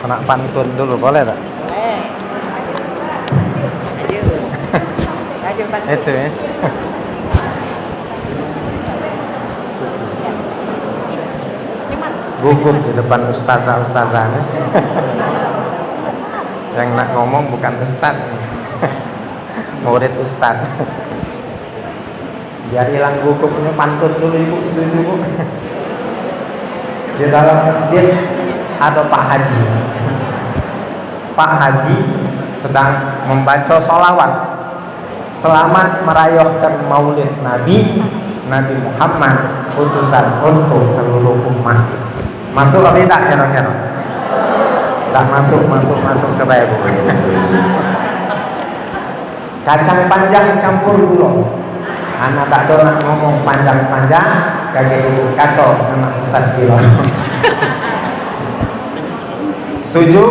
Kena pantun dulu boleh tak? Boleh. Maju. Maju pantun. Itu ya. Gugup di depan ustazah-ustazahnya. Yang nak ngomong bukan ustaz, murid ustaz. Biar hilang gugupnya, pantun dulu ibu, setuju bu? Di dalam masjid ada Pak Haji. Pak Haji sedang membaca sholawat selamat merayakan Maulid Nabi Muhammad, utusan untuk seluruh umat. Masuk atau tidak kira-kira? Tak masuk ke baik bu. Kacang panjang campur gula. Anak tak tahu nak ngomong panjang-panjang, kaget ibu kata nama Ustaz Kilo. Setuju?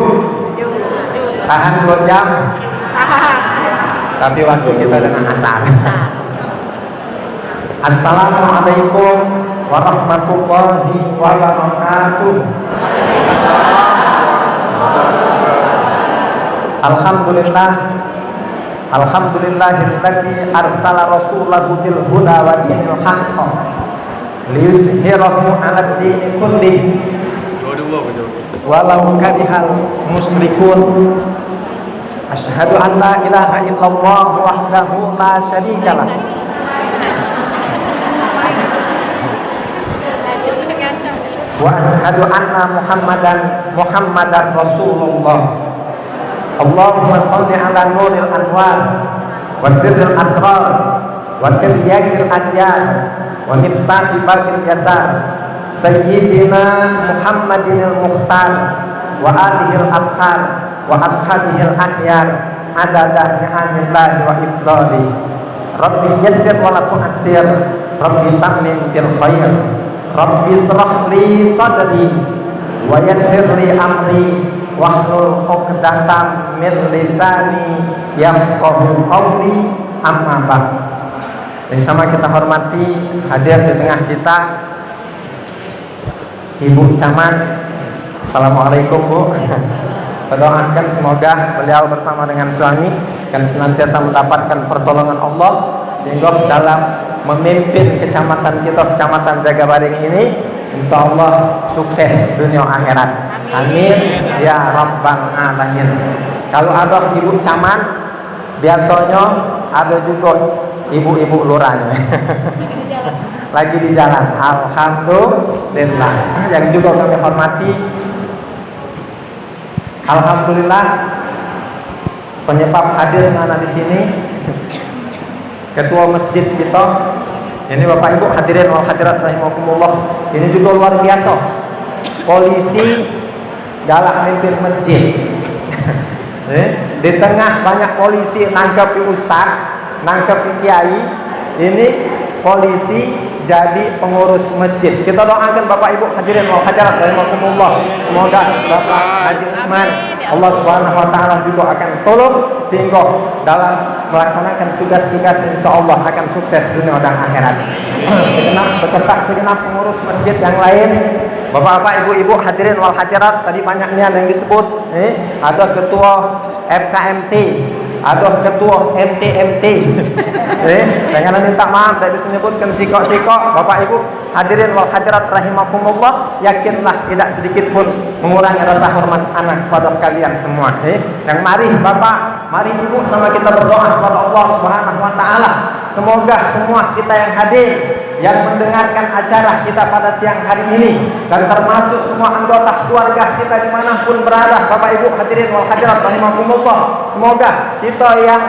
Tahan 2 jam. Tapi waktu kita dengan asal. Assalamualaikum warahmatullahi wabarakatuh. Alhamdulillahilladzi arsala rasulahu bil huda wa dinil haqq liyuzhirahu 'alad dini kullih walau karihal musyrikun. Asyhadu an la ilaha illallah wahdahu la syarikalah wa asyhadu anna Muhammadan Rasulullah. Allahumma sholli ala nuril anwar wa sirril asrar wa tibyakil adyan wa miftahi babil yasar sayyidina Muhammadinil mukhtar wa alihil abkhar wa ashabihil ahyar adada ni'amillahi wa ifdali. Rabbi yassir wa la tu'assir, Rabbi tammim bil khair, Rabbi shrah li sadri wa yassir li amri wahlul 'uqdatam min lisani yafqahu qawli, amma ba'd. Yang sama kita hormati hadir di tengah kita Ibu Camat. Assalamualaikum Bu. Berdoakan semoga beliau bersama dengan suami dan senantiasa mendapatkan pertolongan Allah sehingga dalam memimpin kecamatan kita, Kecamatan Jagabaring ini, insya Allah sukses dunia akhirat. Amin ya rabbal alamin. Kalau ada ibu camat, biasanya ada juga ibu-ibu lurahnya. Lagi di jalan. Alhamdulillah. Yang juga kami hormati, alhamdulillah penyebab hadirnya anak di sini ketua masjid kita. Ini Bapak Ibu hadirin wal hadirat rahimakumullah. Ini juga luar biasa. Polisi galak mimpin masjid. Di tengah banyak polisi nangkapi ustaz, nangkapi kiai, ini polisi jadi pengurus masjid. Kita doakan Bapak Ibu hadirin wal hadirat rahimakumullah. Semoga Bapak Haji Usman Allah Subhanahu wa taala juga akan tolong sehingga dalam melaksanakan tugas-tugas insyaallah akan sukses dunia dan akhirat. Segenap pengurus masjid yang lain, Bapak-bapak, ibu-ibu hadirin wal hadirat, tadi banyaknya yang disebut. Ada ketua FKMT, ada ketua MTMT. Jangan minta maaf tadi disebutkan sikok-sikok. Bapak ibu hadirin wal hadirat rahimakumullah, yakinlah tidak sedikit pun mengurangi rasa hormat anak kepada kalian semua. Yang mari bapak, mari ibu sama kita berdoa kepada Allah Subhanahu wa taala. Semoga semua kita yang hadir, yang mendengarkan acara kita pada siang hari ini, dan termasuk semua anggota keluarga kita dimanapun berada, Bapak Ibu hadirin wal hadirat rahimakumullah, semoga kita yang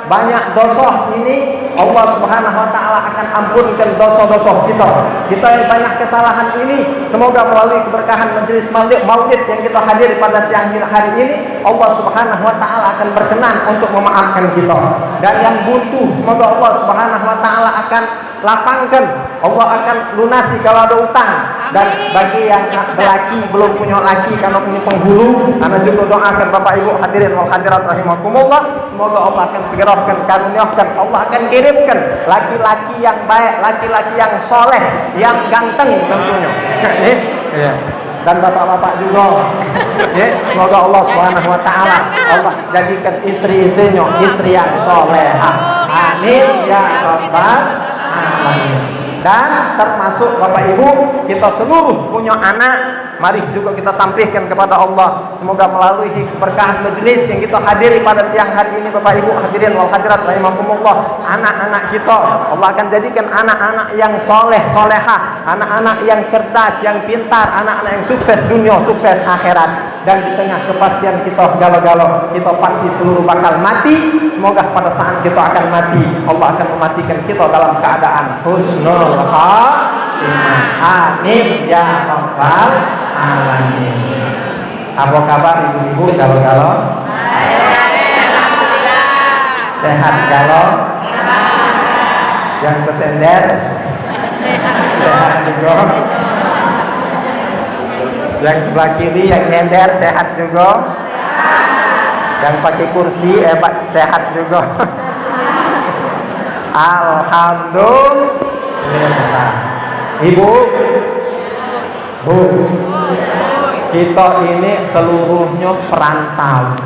banyak dosa ini Allah Subhanahu wa taala akan ampunkan dosa-dosa kita. Kita yang banyak kesalahan ini, semoga melalui keberkahan majelis maulid yang kita hadir pada siang hari ini, Allah Subhanahu wa taala akan berkenan untuk memaafkan kita. Dan yang butuh, semoga Allah Subhanahu wa taala akan lapangkan, Allah akan lunasi kalau ada utang. Dan bagi yang laki belum punya laki karena punya penghulu, karena juga doakan Bapak Ibu hadirin wal hadirat rahimakumullah, semoga Allah akan segerakan, karuniakan, Allah akan kirimkan laki-laki yang baik, laki-laki yang soleh, yang ganteng tentunya. dan bapak-bapak juga. Ya, semoga Allah Subhanahu wa taala Allah jadikan istri-istrinya istri yang solehah. Amin ya rabbal alamin. Dan termasuk Bapak Ibu, kita seluruh punya anak, mari juga kita sampaikan kepada Allah. Semoga melalui berkah majelis yang kita hadiri pada siang hari ini, Bapak Ibu hadirin wal hadirat rahimakumullah, anak-anak kita Allah akan jadikan anak-anak yang soleh solehah, anak-anak yang cerdas, yang pintar, anak-anak yang sukses dunia, sukses akhirat. Dan di tengah kepastian kita galau-galau, kita pasti seluruh bakal mati. Semoga pada saat kita akan mati, Allah akan mematikan kita dalam keadaan husnul khatimah. Amin ya rabbal alamin. Apa kabar ibu-ibu galau-galau? Sehat galau? Yang kesender? Sehat juga. Yang sebelah kiri yang nyender sehat juga. Yang pakai kursi sehat juga. Alhamdulillah. Ibu, Bu, kita ini seluruhnya perantau.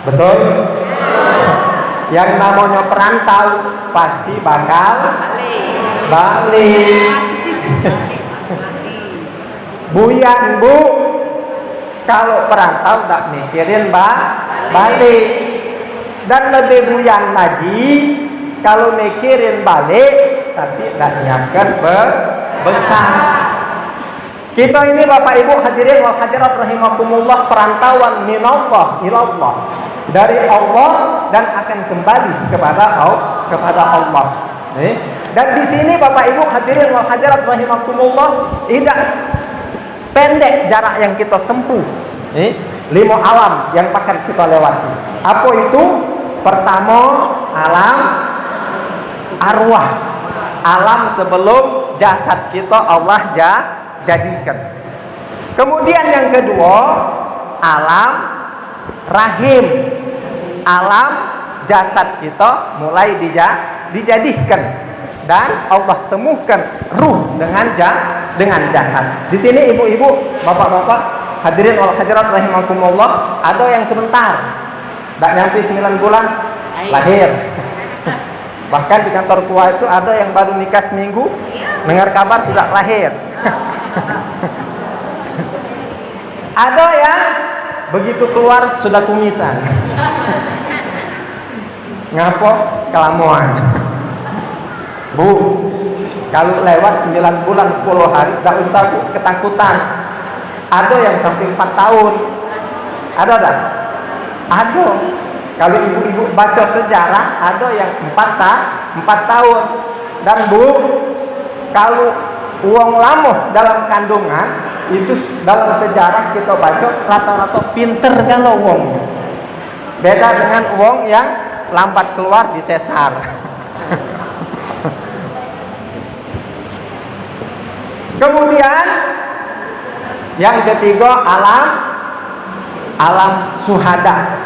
Betul? Yang namanya perantau pasti bakal balik. Buyan Bu, kalau perantau tak mikirin balik. Dan lebih buyan lagi kalau mikirin balik tapi tak niatkan bekal. Kita ini Bapak Ibu hadirin wal hadirat rahimakumullah, perantauan minallah ilallah, dari Allah dan akan kembali kepada Allah. Dan di sini Bapak Ibu hadirin wal hadirat rahimakumullah, tidak pendek jarak yang kita tempuh. 5 alam yang akan kita lewati. Apa itu? Pertama, alam arwah. Alam sebelum jasad kita Allah jadikan. Kemudian yang kedua, alam rahim. Alam jasad kita mulai dijadikan. Dan Allah temukan ruh dengan jasad. Di sini ibu-ibu, bapak-bapak, hadirin wal hadirat rahimakumullah, ada yang sebentar, tak nyampe 9 bulan lahir. Bahkan di kantor tua itu ada yang baru nikah seminggu, dengar kabar sudah lahir. Ada yang begitu keluar sudah kumisan. Ngapo? Kelamuan. Bu, kalau lewat 9 bulan 10 hari, tak usah Bu, ketakutan. Ada yang sampai 4 tahun. Ada tak? Ada. Kalau ibu-ibu baca sejarah, ada yang 4 tahun. Dan Bu, kalau uang lama dalam kandungan, itu dalam sejarah kita baca rata-rata pinter kalau uang. Beda dengan uang yang lambat keluar di sesar. Kemudian yang ketiga, alam suhada,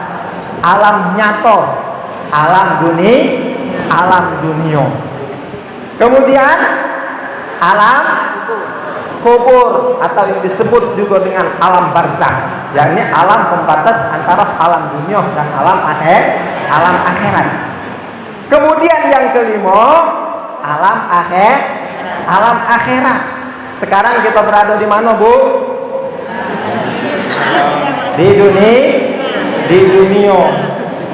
alam nyato, alam dunia. Kemudian alam kubur atau yang disebut juga dengan alam barzakh, yakni alam pembatas antara alam dunia dan alam akhirat. Kemudian yang kelima, alam akhirat. Sekarang kita berada di mana, Bu? Di dunia.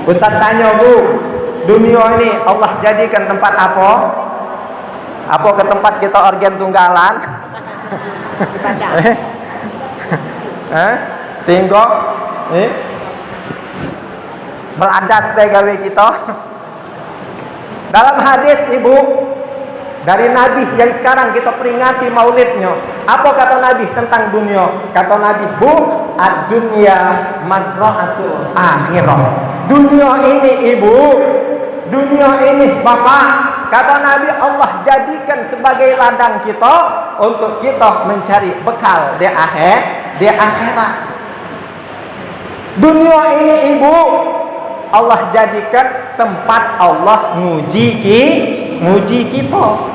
Ustaz tanya, Bu, dunia ini Allah jadikan tempat apa? Apa ke tempat kita organ tunggalan? Sehingga beladas gawe kita. Dalam hadis Ibu dari Nabi yang sekarang kita peringati maulidnya, apa kata Nabi tentang dunia? Kata Nabi, Bu, ad-dunya mazra'atul akhirah. Dunia ini Ibu, dunia ini Bapak, kata Nabi, Allah jadikan sebagai ladang kita untuk kita mencari bekal di akhirat. Dunia ini Ibu, Allah jadikan tempat Allah nguji kita.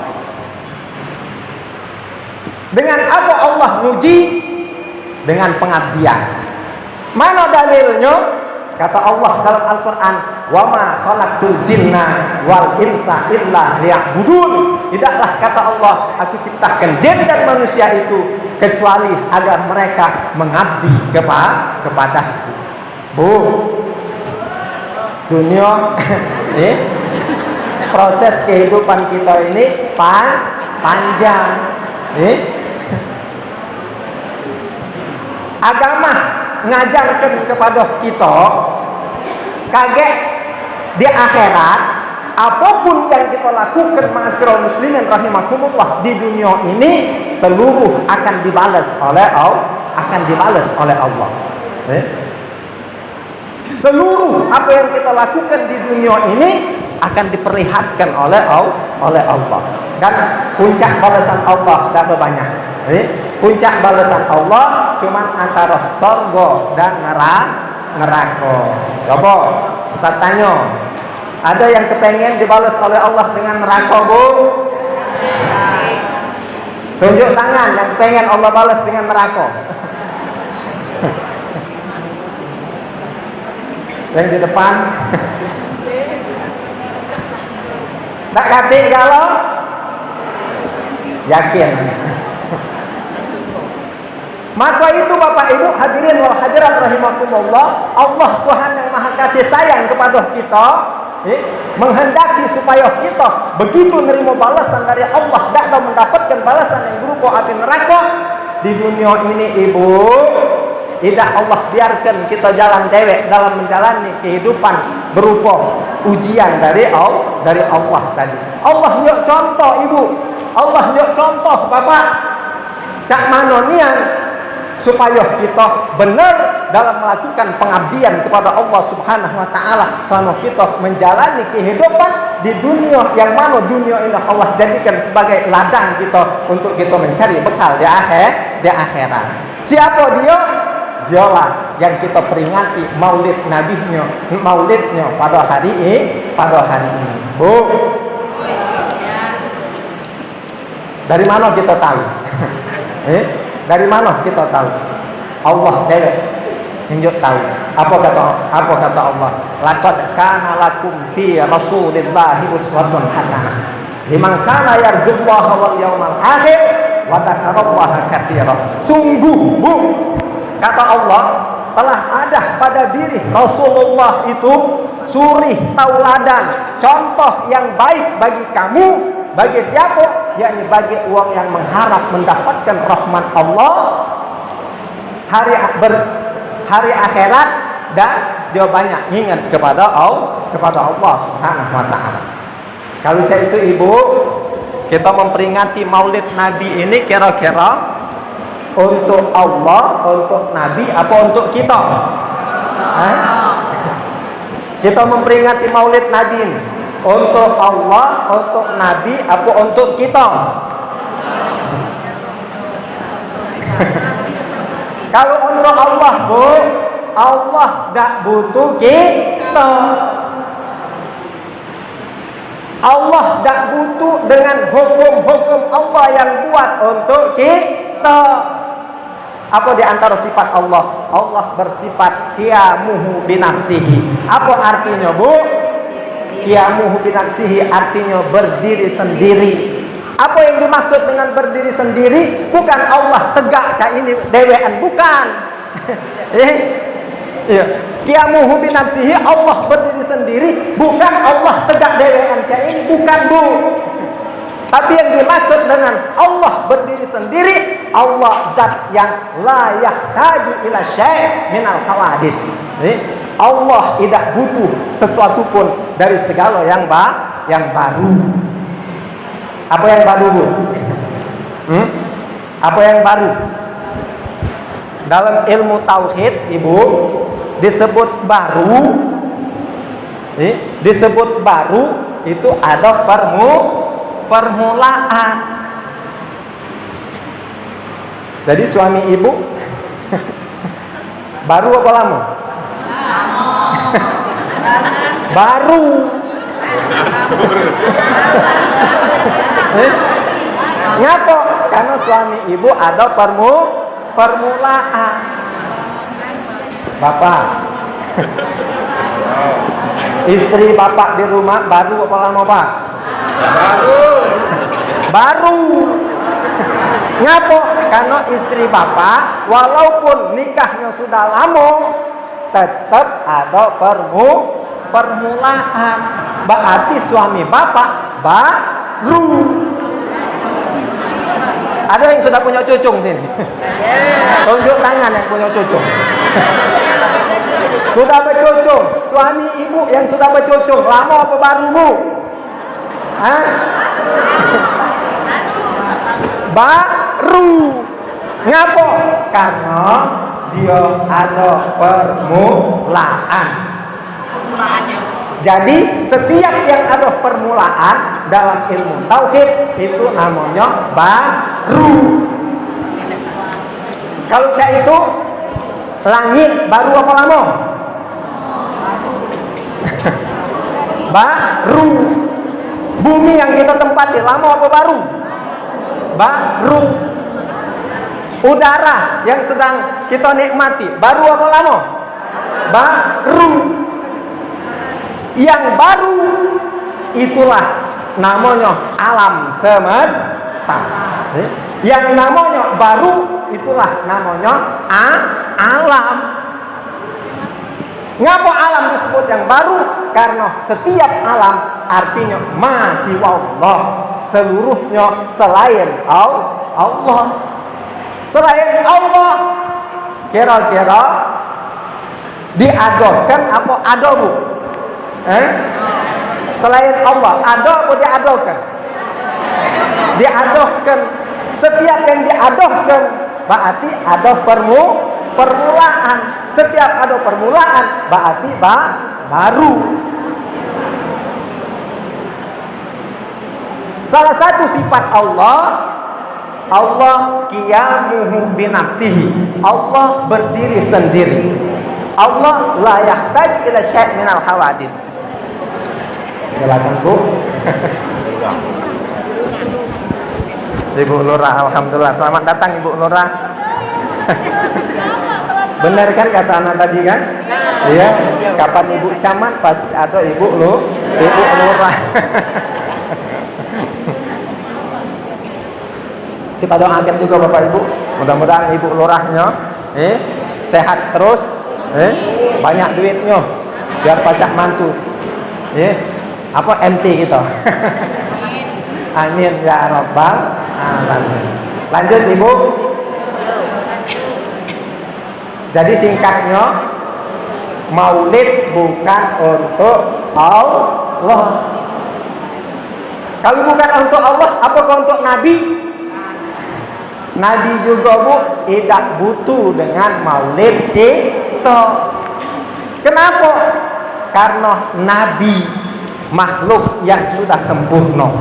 Dengan apa Allah nguji? Dengan pengabdian. Mana dalilnya? Kata Allah dalam Al-Quran, wa ma khalaqtul jinna wal insa illa liya'budun. Tidaklah, kata Allah, aku ciptakan jin dan manusia itu kecuali agar mereka mengabdi kepadaku. Bu, dunia proses kehidupan kita ini panjang. Agama ngajarkan kepada kita kaget di akhirat, apapun yang kita lakukan ma'asyiral muslimin rahimakumullah di dunia ini seluruh akan dibalas oleh Allah. Seluruh apa yang kita lakukan di dunia ini akan diperlihatkan oleh Allah. Dan puncak balasan Allah tidak banyak. Puncak balasan Allah cuman antara surga dan neraka. Coba Ustaz tanya, ada yang kepengen dibalas oleh Allah dengan neraka, Bu? Tunjuk tangan yang pengen Allah balas dengan neraka. Yang di depan. Tak kati kalau yakin. Maka itu Bapak Ibu hadirin wal hadirat rahimakumullah, Allah Tuhan yang Maha Kasih sayang kepada kita, menghendaki supaya kita begitu menerima balasan dari Allah dan mendapatkan balasan yang berupa api neraka di dunia ini, Ibu. Tidak Allah biarkan kita jalan dewek dalam menjalani kehidupan berupa ujian dari Allah tadi. Allah nyok contoh, Ibu. Allah nyok contoh, Bapak. Cak mana nian supaya kita benar dalam melakukan pengabdian kepada Allah Subhanahu wa taala selama kita menjalani kehidupan di dunia yang mana dunia ini Allah jadikan sebagai ladang kita untuk kita mencari bekal di akhirat. Siapa dia? Dialah yang kita peringati maulidnya pada hari ini. Bu, dari mana kita tahu? Dari mana kita tahu? Allah dewek yang tahu. Apa kata Allah? Laqad kana lakum fi Rasulillahi uswatun hasanah liman kana yarjullaha wal yawmal akhir wa dzakarallaha katsiran. Sungguh, Bu, kata Allah, telah ada pada diri Rasulullah itu suri tauladan, contoh yang baik bagi kamu. Bagi siapa? Yakni bagi orang yang mengharap mendapatkan rahmat Allah hari akhirat, dan dia banyak ingat kepada Allah Subhanahu wa taala. Kalau saya itu, Ibu, kita memperingati Maulid Nabi ini kira-kira untuk Allah, untuk Nabi, apa untuk kita? Kita memperingati Maulid Nabi ini untuk Allah, untuk Nabi, apa untuk kita? Kalau untuk Allah, Bu, Allah tak butuh kita. Allah tak butuh dengan hukum-hukum Allah yang buat untuk kita. Apa di antara sifat Allah? Allah bersifat qiyamuhu binafsihi. Apa artinya, Bu? Qiyamuhu binafsihi artinya berdiri sendiri. Apa yang dimaksud dengan berdiri sendiri? Bukan Allah tegak cak ini dewean, bukan. Qiyamuhu binafsihi, Allah berdiri sendiri, bukan Allah tegak dewean cak ini, bukan, Bu. Tapi yang dimaksud dengan Allah berdiri sendiri, Allah zat yang la yahtaju ila syai' minal hawadis. Allah tidak butuh sesuatu pun dari segala yang baru. Apa yang baru, Bu? Apa yang baru? Dalam ilmu tauhid, Ibu, disebut baru. Disebut baru itu ada permulaan. Jadi suami Ibu baru apa lama? Baru. Ngapa? Karena suami ibu ada permulaan. Bapak, istri bapak di rumah baru apa lama pak? Baru. Ngapa? Karena istri bapak walaupun nikahnya sudah lama, tetap ada permulaan. Berarti suami bapak baru. Ada yang sudah punya cucung sini? Tunjuk tangan yang punya cucung. Sudah bercucung. Suami ibu yang sudah bercucung, lama apa baru bu? Hah? Baru. Ngapa? Karena dia ada permulaan. Jadi setiap yang ada permulaan dalam ilmu tauhid itu namanya baru. Kalau cak itu langit baru apa lama? Baru. Bumi yang kita tempati lama apa baru? Baru. Udara yang sedang kita nikmati baru apa lama? Baru. Yang baru itulah namanya alam semesta. Yang namanya baru itulah namanya alam. Ngapa alam disebut yang baru? Karena setiap alam artinya masih Allah, seluruhnya selain Allah. Selain Allah kira-kira diadokan apa ada bu? Selain Allah ada apa diadokan? Diadokan. Setiap yang diadokan berarti ada permulaan. Setiap ada permulaan berarti baru. Salah satu sifat Allah qiyamuhu binafsihi. Allah berdiri sendiri. Allah la yahtaj ila syai' minal hawadis. Silakan Bu. Ibu Lurah, alhamdulillah. Selamat datang Ibu Lurah. Benar kan kata anak tadi kan? Iya. Kapan Ibu camat pasti ada Ibu Lurah. Kita doakan juga Bapak Ibu, mudah-mudahan Ibu Lurahnya sehat terus, banyak duitnya, biar pacak mantu, apa MT kita. Amin ya rabbal alamin. Lanjut Ibu. Jadi singkatnya, maulid bukan untuk Allah. Kalau bukan untuk Allah, apakah untuk Nabi? Nabi juga Bu tidak butuh dengan maulid kita. Kenapa? Karena Nabi makhluk yang sudah sempurna.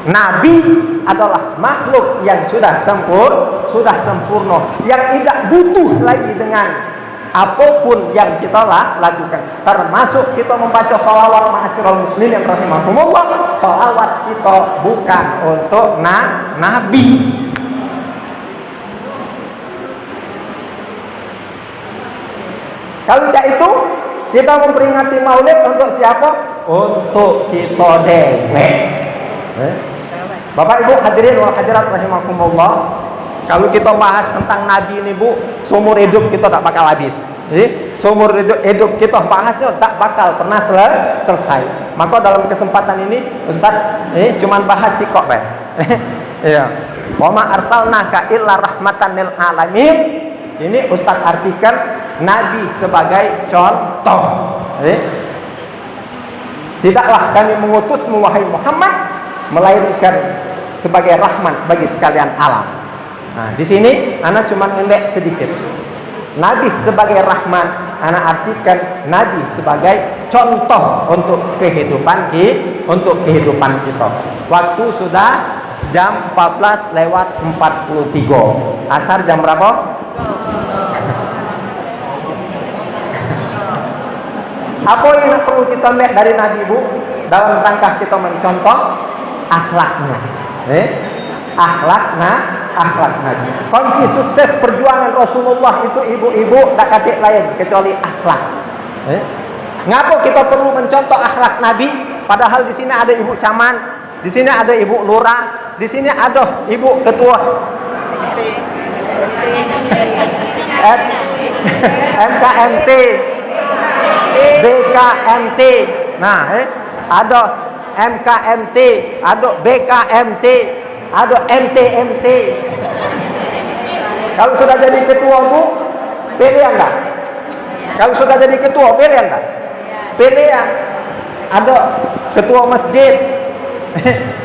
Nabi adalah makhluk yang sudah sempurna, yang tidak butuh lagi dengan apapun yang kita lakukan. Termasuk kita membaca sholawat ma'asyiral muslimin rahimahumullah. Sholawat kita bukan untuk Nabi. Kalau tidak itu, kita memperingati maulid untuk siapa? Untuk kita dewek. Bapak Ibu hadirin wal hadirat rahimakumullah. Kalau kita bahas tentang Nabi ini Bu, seumur hidup kita tak bakal habis. Seumur hidup kita bahasnya tak bakal pernah selesai. Maka dalam kesempatan ini Ustaz cuman bahas sikok bae. Iya. Wa ma arsalnaka illa rahmatan lil alamin. Ini Ustaz artikan Nabi sebagai contoh. Tidaklah kami mengutusmu wahai Muhammad melainkan sebagai rahmat bagi sekalian alam. Nah, di sini anak cuma ngendek sedikit. Nabi sebagai rahmat, anak artikan Nabi sebagai contoh untuk kehidupan kita. Waktu sudah jam 14:43. Asar jam berapa? Apa yang perlu kita lihat dari Nabi Bu dalam rangka kita mencontoh akhlaknya? akhlak Nabi. Kunci sukses perjuangan Rasulullah itu ibu-ibu tak katik lain kecuali akhlak. Ngapa kita perlu mencontoh akhlak Nabi? Padahal di sini ada ibu camat, di sini ada ibu lurah, di sini ada ibu ketua MKMT, BKMT. Nah, ada MKMT, ada BKMT, ada MTMT. Kalau sudah jadi ketua Bu, pilih enggak? Kalau sudah jadi ketua, pilih enggak? Pilih ya. Ada ketua masjid.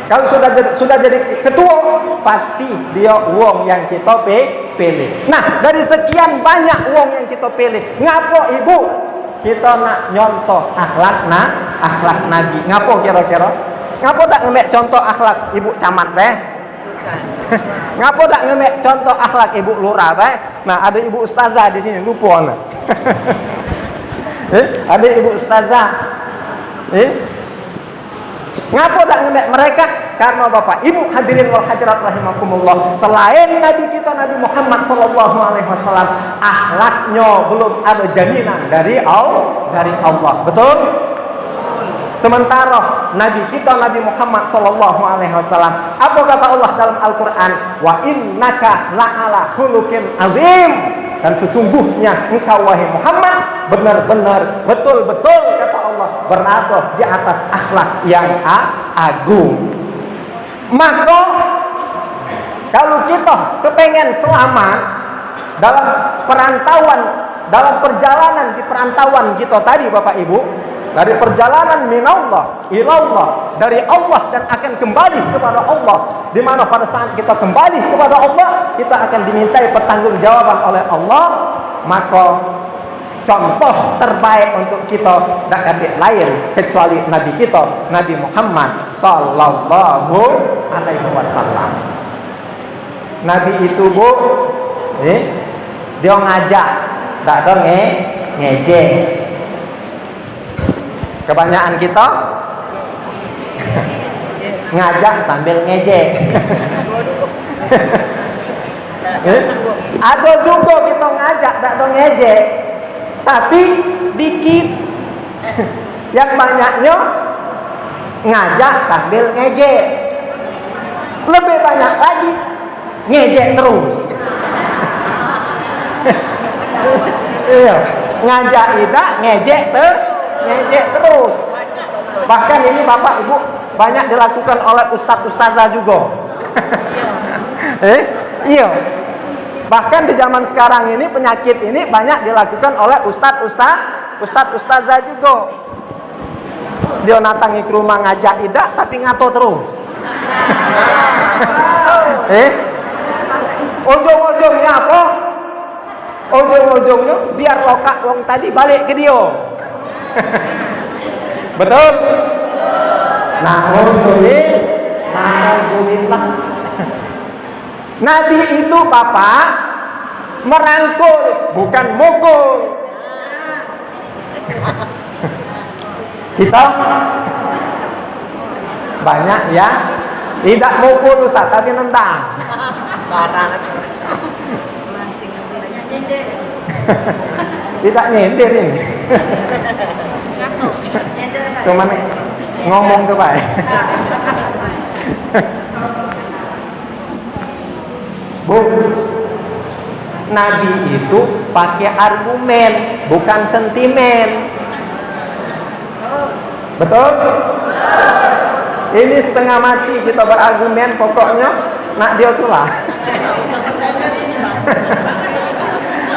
Kalau sudah jadi ketua, pasti dia uang yang kita pilih. Nah, dari sekian banyak uang yang kita pilih, ngapo ibu kita nak nyontoh akhlak Nabi? Ngapo kira-kira? Ngapo tak ngemek contoh akhlak ibu camat deh? Ngapo tak ngemek contoh akhlak ibu lurah deh? Nah, ada ibu ustazah di sini, lupa anak. Ada ibu ustazah. Ngapo tak ngemek mereka? Karena Bapak Ibu hadirin wal hadirat rahimakumullah, selain Nabi kita Nabi Muhammad sallallahu alaihi wasallam, akhlaknya belum ada jaminan dari Allah. Betul? Sementara Nabi kita Nabi Muhammad sallallahu alaihi wasallam, apa kata Allah dalam Al-Qur'an? Wa innaka la'ala khuluqin azim. Dan sesungguhnya engkau wahai Muhammad benar-benar betul-betul kata Allah berada di atas akhlak yang agung. Maka kalau kita kepengen selamat dalam perantauan, dalam perjalanan di perantauan kita tadi Bapak Ibu, dari perjalanan minallah ilallah, dari Allah dan akan kembali kepada Allah, di mana pada saat kita kembali kepada Allah, kita akan dimintai pertanggungjawaban oleh Allah. Maka contoh terbaik untuk kita tak ada lain kecuali Nabi kita Nabi Muhammad sallallahu alaihi wasallam. Nabi itu Bu, dia ngajak, tak ada ngejek. Kebanyakan kita ngajak sambil ngejek. Ada juga kita ngajak tak ada ngejek, tapi dikit. Yang banyaknya ngajak sambil ngejek. Lebih banyak lagi ngejek terus. Iya, ngajak tidak ngejek terus. Bahkan ini Bapak Ibu banyak dilakukan oleh ustaz-ustazah juga. Iya. Bahkan di zaman sekarang ini penyakit ini banyak dilakukan oleh ustaz-ustazah juga. Dia natangi ke rumah ngajak tidak tapi ngato terus. Ujung-ujungnya apa? Ujung-ujungnya biar lokak wong tadi balik ke dia. Betul? Na'udzubillah. Nabi itu Bapak merangkul, bukan mukul. Kita banyak ya tidak mukul Ustaz, tapi nendang. Tidak nyindir ini. Cuman ngomong ke baik. Bu, Nabi itu pakai argumen, bukan sentimen. Betul? Ini setengah mati kita berargumen, pokoknya nak dia tuh lah.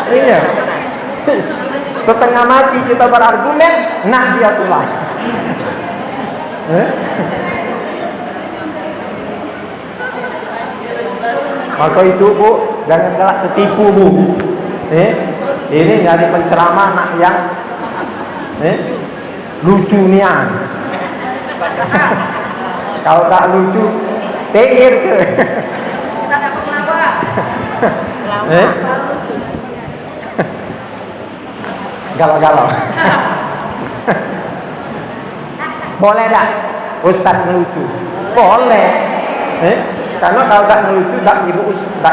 Iya. Setengah mati kita berargumen, nak dia tuh lah. Maka itu Bu, jangan galak tertipu Bu. Ini jadi penceramah nak yang lucu nian. Kalau tak lucu, tengir ke. Galau-galau. Boleh tak Ustaz ngelucu? Boleh. Karena kalau tak ngelucu, tak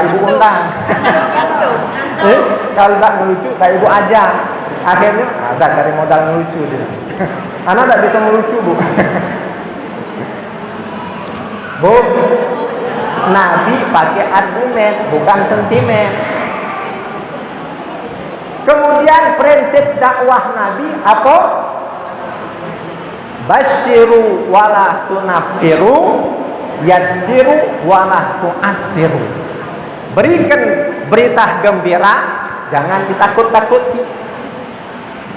ibu undang. Kalau tak ngelucu, tak ibu ajak. Akhirnya ada cari modal ngelucu dia. Anak tak bisa ngelucu, Bu. Bu, Nabi pakai argumen, bukan sentimen. Kemudian prinsip dakwah Nabi apa? Basyiru wala tunafiru, yassiru wala tu'assiru. Berikan berita gembira, jangan ditakut-takuti.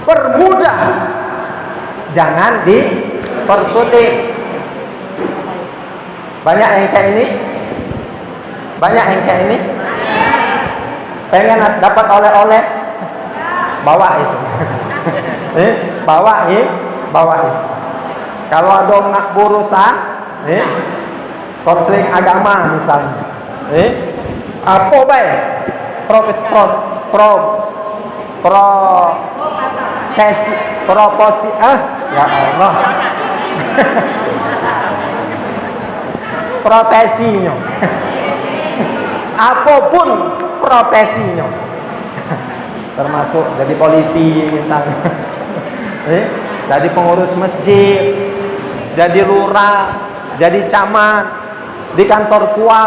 Permudah, jangan dipersulit. Banyak yang kayak ini? Banyak yang kayak ini? Pengen dapat oleh-oleh? Bawa itu. Bawa itu. Kalau ada nak urusan, konseling agama misalnya, apa baik? Proposi, ya Allah. Profesinya. Apapun profesinya. Termasuk jadi polisi misalnya. Jadi pengurus masjid, jadi lurah, jadi camat, di kantor KUA,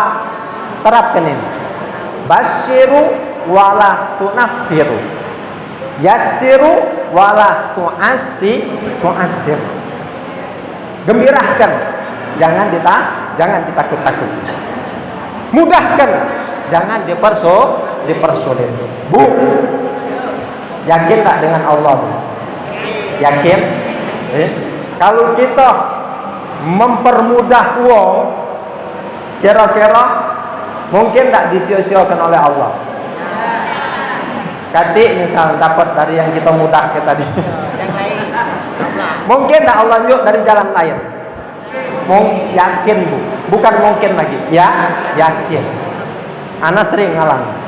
terapkan ini. Basyiru wala tunafiru, yassiru wala tu'assir. Gembirakan, jangan ditakut-takut. Mudahkan, jangan dipersulit. Bu, yakin tak dengan Allah? Yakin? Kalau kita mempermudah uang, kira-kira mungkin tak disia-siakan oleh Allah. Kadik misal dapat dari yang kita mudah ke tadi. Mungkin tak Allah yuk dari jalan lain. Yakin, Bu, bukan mungkin lagi. Ya, yakin. Ana sering ngalang.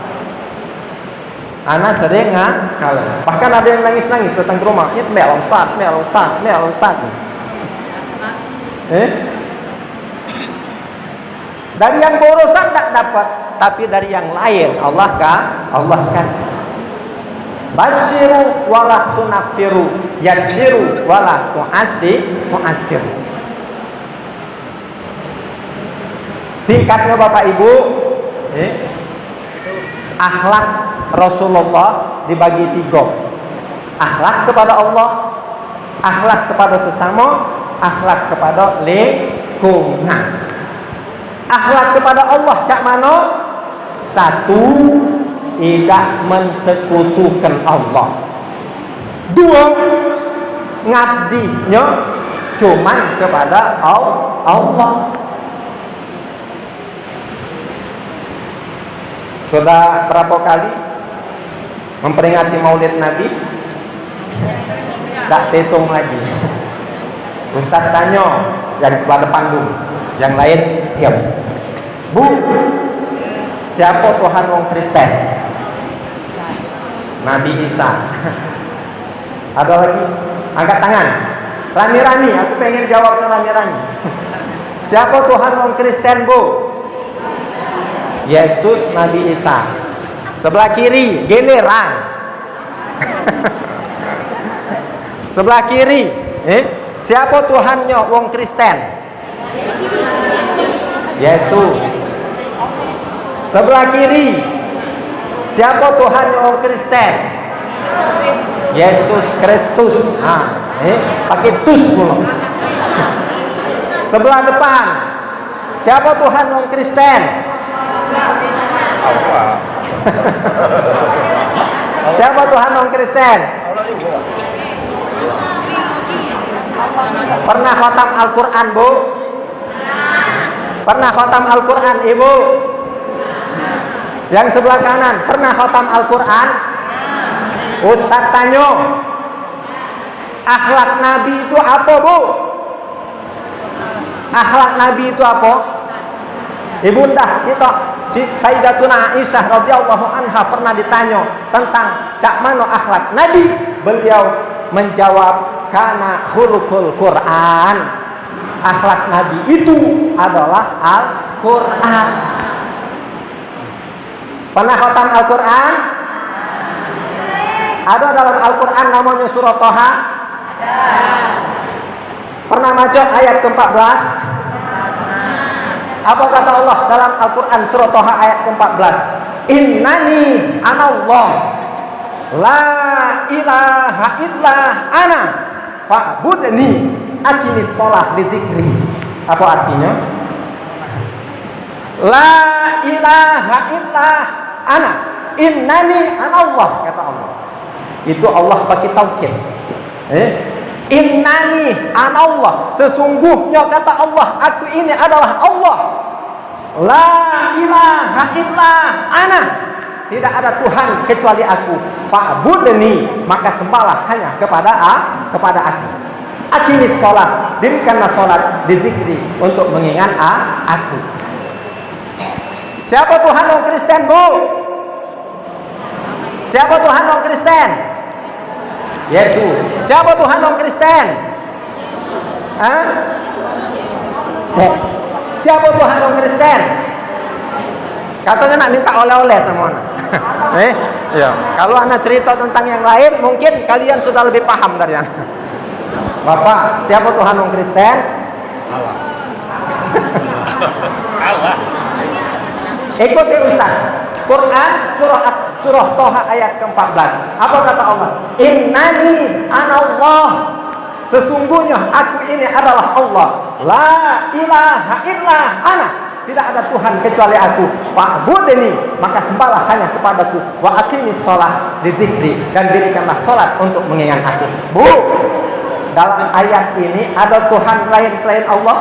Bahkan ada yang nangis-nangis datang ke rumah. Ini mel Ustaz. Dari yang berurusan tak dapat, tapi dari yang lain Allah kasih. Basyiru wala tunafiru, yassiru wala tu'assir. Singkatnya Bapak Ibu, akhlak Rasulullah dibagi 3. Akhlak kepada Allah, akhlak kepada sesama, akhlak kepada lingkungan. Akhlak kepada Allah cak mano? 1, tidak mensekutukan Allah. 2, ngabdinya cuman kepada Allah. Sudah berapa kali memperingati Maulid Nabi? Tak hitung lagi. Ustaz tanya yang sebelah depan dulu, yang lain diam. Bu, siapa Tuhan wong Kristen? Nabi Isa. Ada lagi? Angkat tangan. Rami-rami, aku pengen jawab rami-rami. Siapa Tuhan wong Kristen, Bu? Yesus, Nabi Isa. Sebelah kiri, giliran. Sebelah kiri, siapa Tuhannya wong Kristen? Yesus. Sebelah kiri, siapa Tuhannya wong Kristen? Yesus Kristus. Pakai tus mulu. Sebelah depan, siapa Tuhan wong Kristen? Allah. Siapa Tuhan wong Kristen? Pernah khatam Al-Quran, Bu? Pernah khatam Al-Quran, Ibu? Yang sebelah kanan, pernah khatam Al-Quran? Ustaz tanya, akhlak Nabi itu apa, Bu? Akhlak Nabi itu apa? Ibundah kita Sayyidatuna Aisyah radhiyallahu anha pernah ditanya tentang cak mano akhlak Nabi. Beliau menjawab, kana khuluqul Quran. Akhlak Nabi itu adalah Quran. Pernah khatam Al-Quran? Ada dalam Al-Quran namanya surah Toha? Pernah baca ayat ke-14? Apa kata Allah dalam Al-Quran surah Toha ayat ke-14? Innani anallah la ilaha illa ana fa'budni aqimis shalah li dzikri. Apa artinya? La ilaha illa ana innani anallah, kata Allah. Itu Allah pakai taukid. Innani anallah, sesungguhnya kata Allah, aku ini adalah Allah. La ilaha illa ana, tidak ada Tuhan kecuali aku. Fa'budni, maka sembahlah hanya kepada aku. Aqimis shalah, dirikanlah salat di zikri, untuk mengingat aku. Siapa Tuhan orang Kristen, Bu? Siapa Tuhan orang Kristen? Yesus. Siapa Tuhan orang Kristen? Siapa Tuhan orang Kristen? Katanya nak minta oleh-oleh sama anak. Ya. Kalau anak cerita tentang yang lain, mungkin kalian sudah lebih paham dari anak. Bapak, siapa Tuhan orang Kristen? Allah. Allah. Ikuti Ustaz. Quran surah Toha ayat ke-14. Apa kata Allah? Innani anallah, sesungguhnya aku ini adalah Allah. La ilaha illa ana, tidak ada Tuhan kecuali aku. Fa'budni, maka sembahlah hanya kepadaku. Wa aqimis shalah li dzikri, dan dirikanlah salat untuk mengingat aku. Bu, dalam ayat ini ada Tuhan lain selain Allah?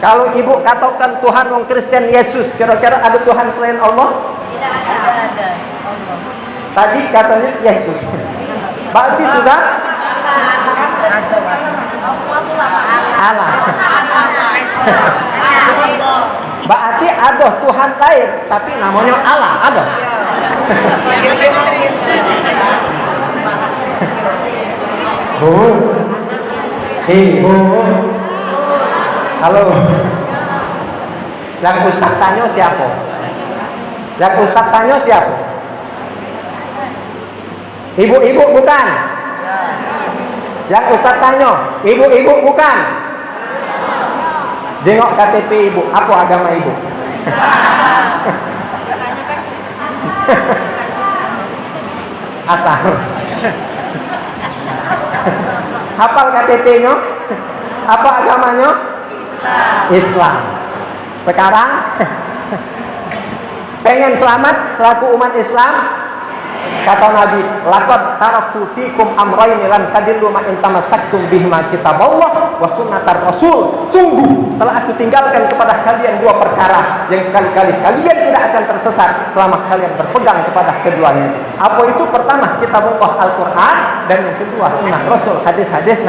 Kalau ibu katakan Tuhan orang Kristen Yesus, kira-kira ada Tuhan selain Allah? Tidak ada. Allah. Tadi katanya Yesus. Berarti sudah Allah. Berarti ada Tuhan lain, tapi namanya Allah. Ada. Bu. Ibu. Halo. Yang Ustaz tanya siapa? Yang Ustaz tanya siapa? Ibu-ibu bukan? Yang Ustaz tanya, ibu-ibu bukan? Jengok KTP ibu, apa agama ibu? Asal. Hafal KTP-nya? Apa agamanya? Islam. Sekarang pengen selamat selaku umat Islam, kata Nabi, laqad taraktu fikum amrayni lan tadillu ma in tamassaktum bihima kitaballah wa sunnatar rasul. Sungguh telah aku tinggalkan kepada kalian dua perkara yang sekali-kali kalian tidak akan tersesat selama kalian berpegang kepada keduanya. Apa itu? Pertama, kitabullah Al-Qur'an, dan yang kedua sunnah Rasul, hadis-hadis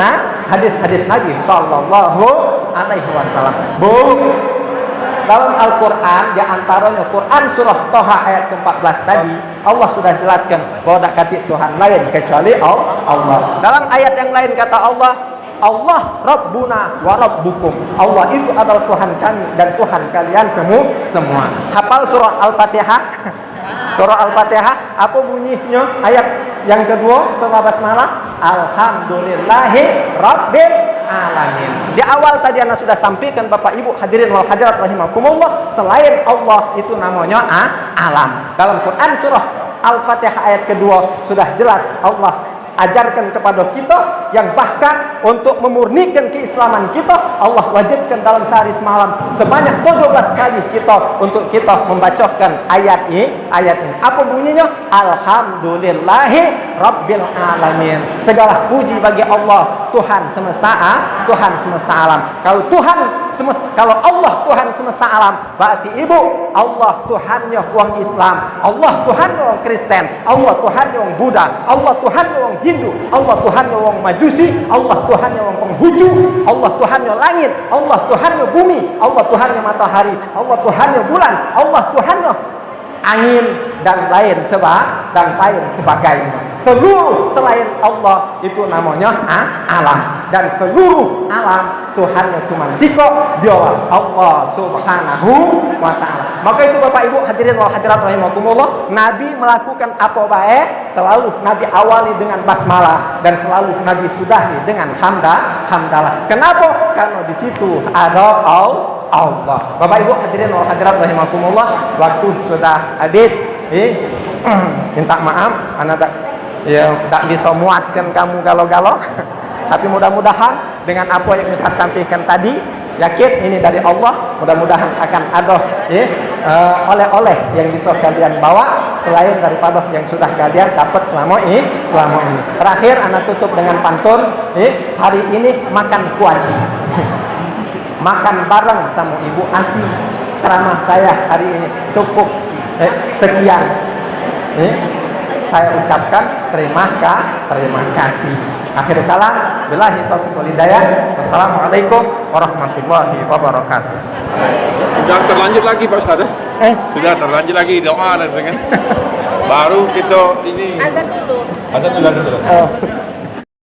Nabi sallallahu alaihi wasallam. Bu, dalam Al-Quran, di antaranya Quran surah Toha ayat ke-14 tadi, Allah sudah jelaskan bahwa tak kata Tuhan lain kecuali Allah. Dalam ayat yang lain kata Allah, Allah Rabbuna wa Rabbukum. Allah itu adalah Tuhan kami dan Tuhan kalian semua. Hafal surah Al-Fatihah? Surah Al-Fatihah, apa bunyinya? Ayat yang kedua setelah basmalah, Alhamdulillahi Rabbil Alamin. Di awal tadi Anda sudah sampaikan, Bapak Ibu hadirin wal hadirat rahimakumullah, selain Allah itu namanya alam. Dalam Quran surah Al-Fatihah ayat kedua sudah jelas Allah ajarkan kepada kita, yang bahkan untuk memurnikan keislaman kita, Allah wajibkan dalam sehari semalam sebanyak 17 kali untuk kita membacakan ayat ini. Apa bunyinya? Alhamdulillahi Rabbil Alamin. Segala puji bagi Allah, Tuhan semesta alam. Kalau Allah Tuhan semesta alam, berarti ibu, Allah Tuhannya orang Islam, Allah Tuhannya orang Kristen, Allah Tuhannya orang Buddha, Allah Tuhannya orang Hindu, Allah Tuhannya orang Majusi, Allah Tuhannya orang Konghucu, Allah Tuhannya langit, Allah Tuhannya bumi, Allah Tuhannya matahari, Allah Tuhannya bulan, Allah Tuhannya angin, dan lain sebagainya. Seluruh selain Allah itu namanya alam, dan seluruh alam Tuhannya cuma Ziko, dialah Allah Subhanahu wa Ta'ala. Maka itu Bapak Ibu hadirin wal hadirat rahimakumullah, Nabi melakukan apa baik selalu Nabi awali dengan basmalah dan selalu Nabi sudahi dengan hamdalah. Kenapa? Karena di situ ada Allah. Bapak Ibu hadirin wal hadirat rahimakumullah, waktu sudah habis. Minta maaf, anak tak bisa muaskan kamu galau-galau. Tapi mudah-mudahan dengan apa yang Ustaz sampaikan tadi, yakin ini dari Allah, mudah-mudahan akan ada oleh-oleh yang bisa kalian bawa selain daripada yang sudah kalian dapat selama ini. Terakhir anak tutup dengan pantun, hari ini makan kuaci. Makan bareng sama Ibu Asi. Ceramah saya hari ini cukup sekian. Saya ucapkan terima kasih. Akhir kalam, billahi taufiq wal hidayah. Wassalamualaikum warahmatullahi wabarakatuh. Sudah terlanjut lagi Pak Ustaz. Sudah terlanjut lagi doa dan sebagainya. Baru kita ini Azan dulu. azan dulu.